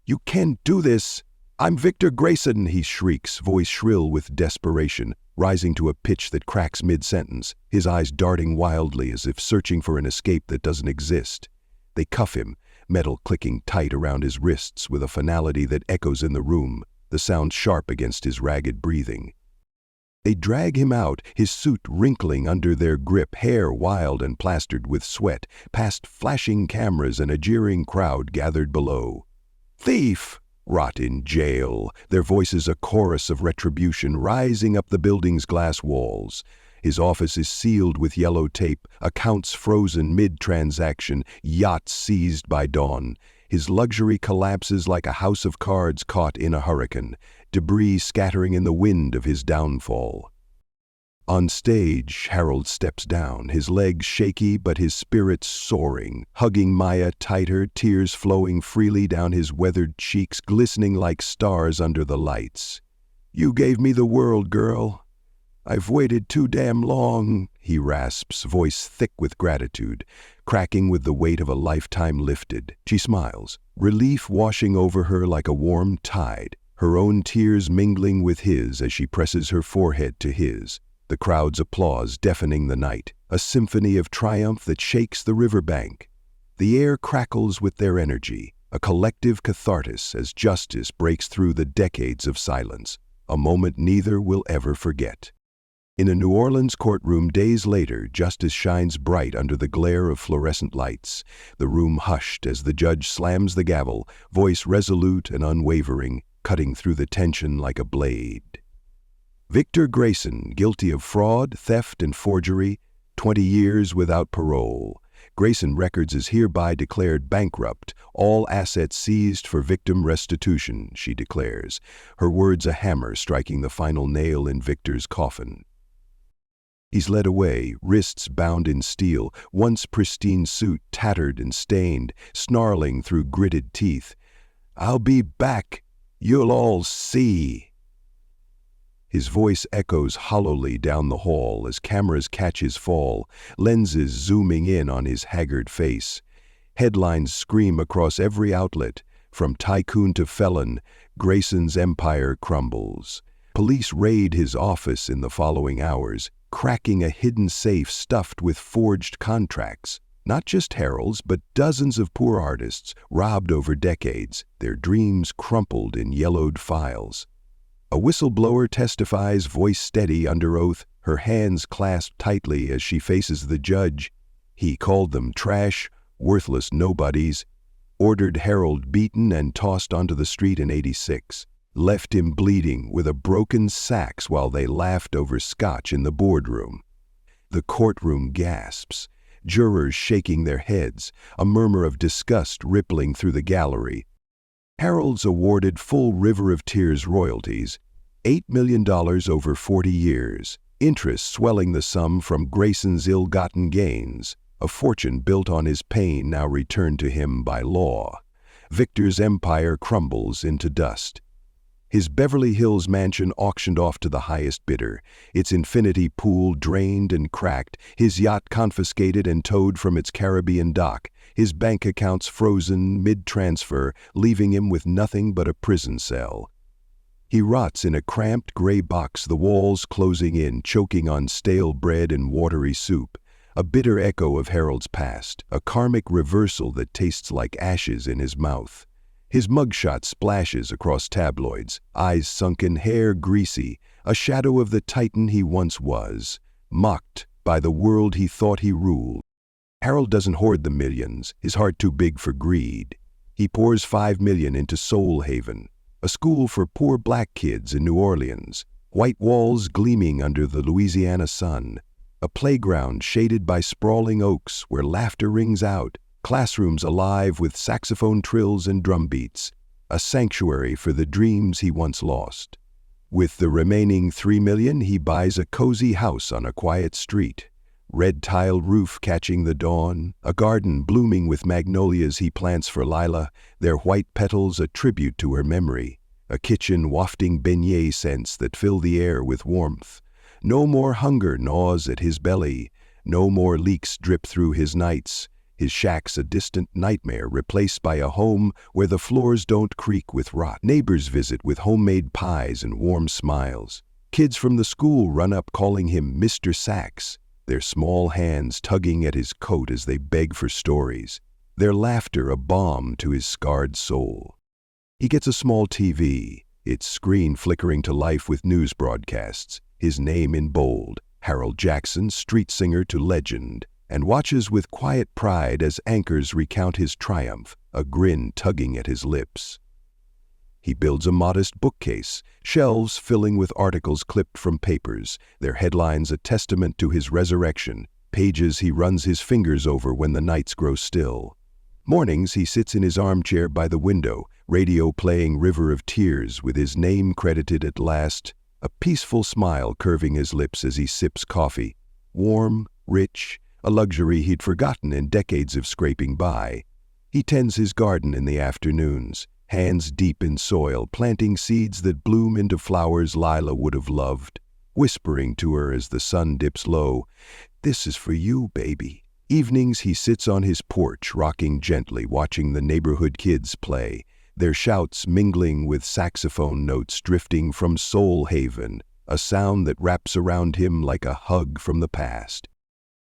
"You can't do this! I'm Victor Grayson," he shrieks, voice shrill with desperation, rising to a pitch that cracks mid-sentence, his eyes darting wildly as if searching for an escape that doesn't exist. They cuff him, metal clicking tight around his wrists with a finality that echoes in the room, the sound sharp against his ragged breathing. They drag him out, his suit wrinkling under their grip, hair wild and plastered with sweat, past flashing cameras and a jeering crowd gathered below. "Thief! Rot in jail!" Their voices a chorus of retribution rising up the building's glass walls. His office is sealed with yellow tape, accounts frozen mid-transaction, yachts seized by dawn. His luxury collapses like a house of cards caught in a hurricane, debris scattering in the wind of his downfall. On stage, Harold steps down, his legs shaky but his spirits soaring, hugging Maya tighter, tears flowing freely down his weathered cheeks, glistening like stars under the lights. "You gave me the world, girl. I've waited too damn long," he rasps, voice thick with gratitude, cracking with the weight of a lifetime lifted. She smiles, relief washing over her like a warm tide, her own tears mingling with his as she presses her forehead to his. The crowd's applause deafening the night, a symphony of triumph that shakes the riverbank. The air crackles with their energy, a collective catharsis as justice breaks through the decades of silence, a moment neither will ever forget. In a New Orleans courtroom days later, justice shines bright under the glare of fluorescent lights, the room hushed as the judge slams the gavel, voice resolute and unwavering, cutting through the tension like a blade. Victor Grayson, guilty of fraud, theft, and forgery, 20 years without parole. Grayson Records is hereby declared bankrupt, all assets seized for victim restitution, she declares, her words a hammer striking the final nail in Victor's coffin. He's led away, wrists bound in steel, once pristine suit tattered and stained, snarling through gritted teeth. "I'll be back. You'll all see." His voice echoes hollowly down the hall as cameras catch his fall, lenses zooming in on his haggard face. Headlines scream across every outlet, from tycoon to felon, Grayson's empire crumbles. Police raid his office in the following hours, cracking a hidden safe stuffed with forged contracts. Not just heralds, but dozens of poor artists, robbed over decades, their dreams crumpled in yellowed files. A whistleblower testifies, voice steady under oath, her hands clasped tightly as she faces the judge. He called them trash, worthless nobodies, ordered Harold beaten and tossed onto the street in '86, left him bleeding with a broken sax while they laughed over scotch in the boardroom. The courtroom gasps, jurors shaking their heads, a murmur of disgust rippling through the gallery. Harold's awarded full River of Tears royalties, $8 million over 40 years, interest swelling the sum from Grayson's ill-gotten gains, a fortune built on his pain now returned to him by law. Victor's empire crumbles into dust. His Beverly Hills mansion auctioned off to the highest bidder, its infinity pool drained and cracked, his yacht confiscated and towed from its Caribbean dock, his bank accounts frozen mid-transfer, leaving him with nothing but a prison cell. He rots in a cramped gray box, the walls closing in, choking on stale bread and watery soup, a bitter echo of Harold's past, a karmic reversal that tastes like ashes in his mouth. His mugshot splashes across tabloids, eyes sunken, hair greasy, a shadow of the titan he once was, mocked by the world he thought he ruled. Harold doesn't hoard the millions, his heart too big for greed. He pours $5 million into Soul Haven, a school for poor black kids in New Orleans, white walls gleaming under the Louisiana sun, a playground shaded by sprawling oaks where laughter rings out, classrooms alive with saxophone trills and drum beats, a sanctuary for the dreams he once lost. With the remaining $3 million, he buys a cozy house on a quiet street, red-tiled roof catching the dawn, a garden blooming with magnolias he plants for Lila, their white petals a tribute to her memory, a kitchen wafting beignet scents that fill the air with warmth. No more hunger gnaws at his belly, no more leaks drip through his nights. His shack's a distant nightmare replaced by a home where the floors don't creak with rot. Neighbors visit with homemade pies and warm smiles. Kids from the school run up calling him Mr. Sax, their small hands tugging at his coat as they beg for stories, their laughter a balm to his scarred soul. He gets a small TV, its screen flickering to life with news broadcasts, his name in bold, Harold Jackson, street singer to legend, and watches with quiet pride as anchors recount his triumph, a grin tugging at his lips. He builds a modest bookcase, shelves filling with articles clipped from papers, their headlines a testament to his resurrection, pages he runs his fingers over when the nights grow still. Mornings he sits in his armchair by the window, radio playing River of Tears with his name credited at last, a peaceful smile curving his lips as he sips coffee, warm, rich, a luxury he'd forgotten in decades of scraping by. He tends his garden in the afternoons, hands deep in soil, planting seeds that bloom into flowers Lila would have loved, whispering to her as the sun dips low, "This is for you, baby." Evenings he sits on his porch, rocking gently, watching the neighborhood kids play, their shouts mingling with saxophone notes drifting from Soul Haven, a sound that wraps around him like a hug from the past.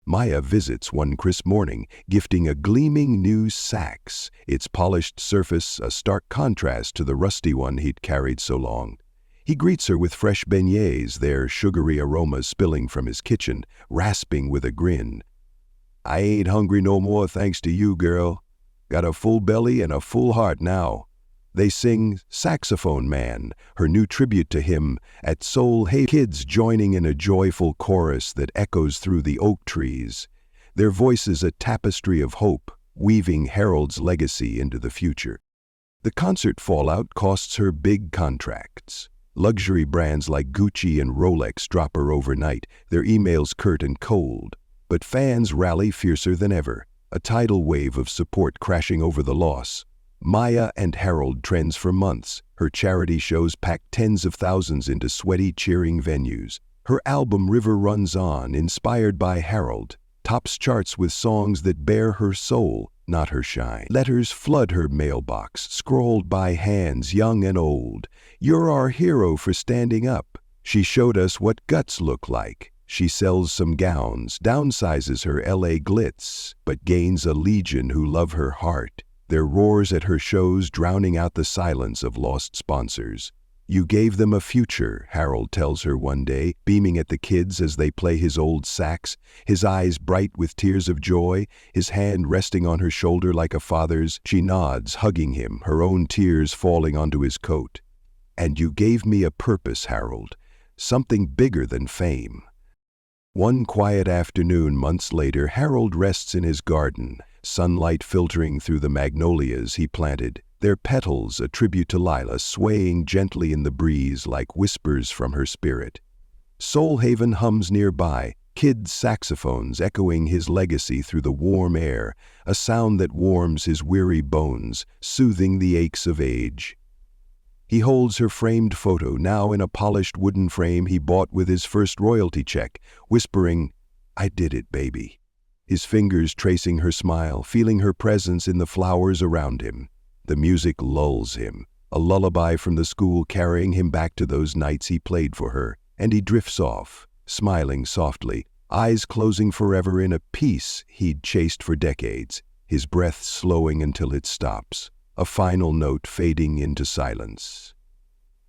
Maya visits one crisp morning, gifting a gleaming new sax, its polished surface a stark contrast to the rusty one he'd carried so long. He greets her with fresh beignets, their sugary aromas spilling from his kitchen, rasping with a grin. "I ain't hungry no more thanks to you, girl. Got a full belly and a full heart now." They sing Saxophone Man, her new tribute to him, at Soul Haven, kids joining in a joyful chorus that echoes through the oak trees, their voices a tapestry of hope, weaving Harold's legacy into the future. The concert fallout costs her big contracts. Luxury brands like Gucci and Rolex drop her overnight, their emails curt and cold. But fans rally fiercer than ever, a tidal wave of support crashing over the loss. Maya and Harold trends for months. Her charity shows pack tens of thousands into sweaty, cheering venues. Her album River Runs On, inspired by Harold, tops charts with songs that bare her soul, not her shine. Letters flood her mailbox, scrawled by hands young and old. "You're our hero for standing up. She showed us what guts look like." She sells some gowns, downsizes her LA glitz, but gains a legion who love her heart. Their roars at her shows drowning out the silence of lost sponsors. "You gave them a future," Harold tells her one day, beaming at the kids as they play his old sax, his eyes bright with tears of joy, his hand resting on her shoulder like a father's. She nods, hugging him, her own tears falling onto his coat. "And you gave me a purpose, Harold, something bigger than fame." One quiet afternoon months later, Harold rests in his garden, sunlight filtering through the magnolias he planted, their petals a tribute to Lila swaying gently in the breeze like whispers from her spirit. Soul Haven hums nearby, kid saxophones echoing his legacy through the warm air, a sound that warms his weary bones, soothing the aches of age. He holds her framed photo, now in a polished wooden frame he bought with his first royalty check, whispering, "I did it, baby." His fingers tracing her smile, feeling her presence in the flowers around him. The music lulls him, a lullaby from the school carrying him back to those nights he played for her, and he drifts off, smiling softly, eyes closing forever in a peace he'd chased for decades, his breath slowing until it stops, a final note fading into silence.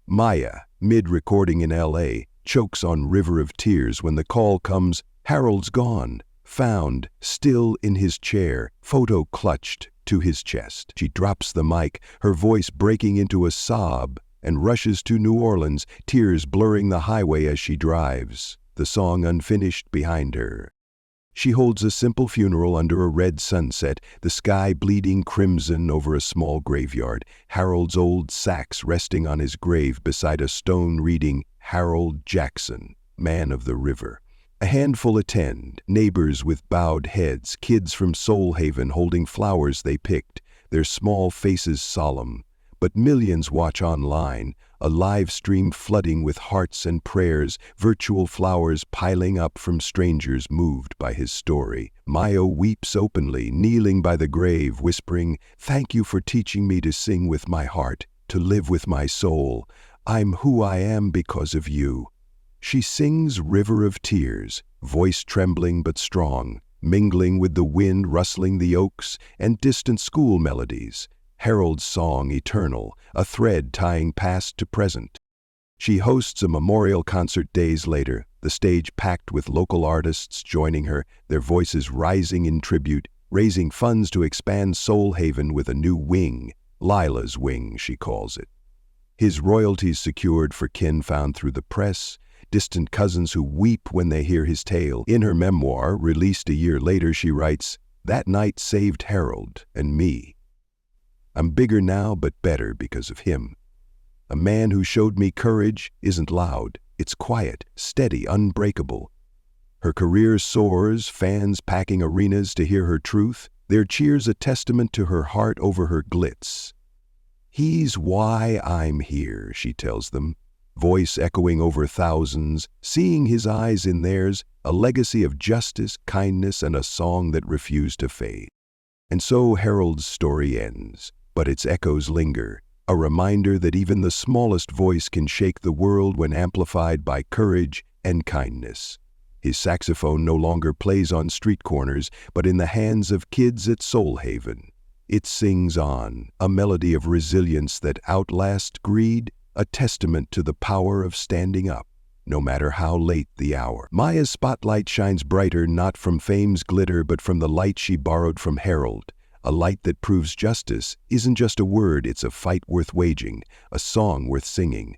Maya, mid-recording in LA, chokes on River of Tears when the call comes, Harold's gone, found, still in his chair, photo clutched to his chest. She drops the mic, her voice breaking into a sob, and rushes to New Orleans, tears blurring the highway as she drives, the song unfinished behind her. She holds a simple funeral under a red sunset, the sky bleeding crimson over a small graveyard, Harold's old sax resting on his grave beside a stone reading, "Harold Jackson, Man of the River." A handful attend, neighbors with bowed heads, kids from Soul Haven holding flowers they picked, their small faces solemn. But millions watch online, a live stream flooding with hearts and prayers, virtual flowers piling up from strangers moved by his story. Maya weeps openly, kneeling by the grave, whispering, "Thank you for teaching me to sing with my heart, to live with my soul. I'm who I am because of you." She sings River of Tears, voice trembling but strong, mingling with the wind rustling the oaks and distant school melodies. Harold's song eternal, a thread tying past to present. She hosts a memorial concert days later, the stage packed with local artists joining her, their voices rising in tribute, raising funds to expand Soul Haven with a new wing, Lila's wing, she calls it. His royalties secured for kin found through the press, distant cousins who weep when they hear his tale. In her memoir, released a year later, she writes, "That night saved Harold and me. I'm bigger now, but better because of him. A man who showed me courage isn't loud, it's quiet, steady, unbreakable." Her career soars, fans packing arenas to hear her truth, their cheers a testament to her heart over her glitz. "He's why I'm here," she tells them, voice echoing over thousands, seeing his eyes in theirs, a legacy of justice, kindness, and a song that refused to fade. And so Harold's story ends. But its echoes linger, a reminder that even the smallest voice can shake the world when amplified by courage and kindness. His saxophone no longer plays on street corners, but in the hands of kids at Soul Haven. It sings on, a melody of resilience that outlasts greed, a testament to the power of standing up, no matter how late the hour. Maya's spotlight shines brighter not from fame's glitter but from the light she borrowed from Harold, a light that proves justice isn't just a word, it's a fight worth waging, a song worth singing.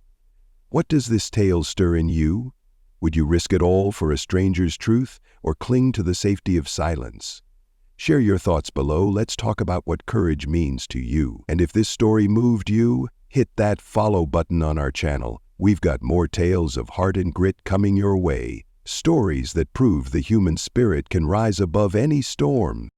What does this tale stir in you? Would you risk it all for a stranger's truth or cling to the safety of silence? Share your thoughts below. Let's talk about what courage means to you. And if this story moved you, hit that follow button on our channel. We've got more tales of heart and grit coming your way. Stories that prove the human spirit can rise above any storm.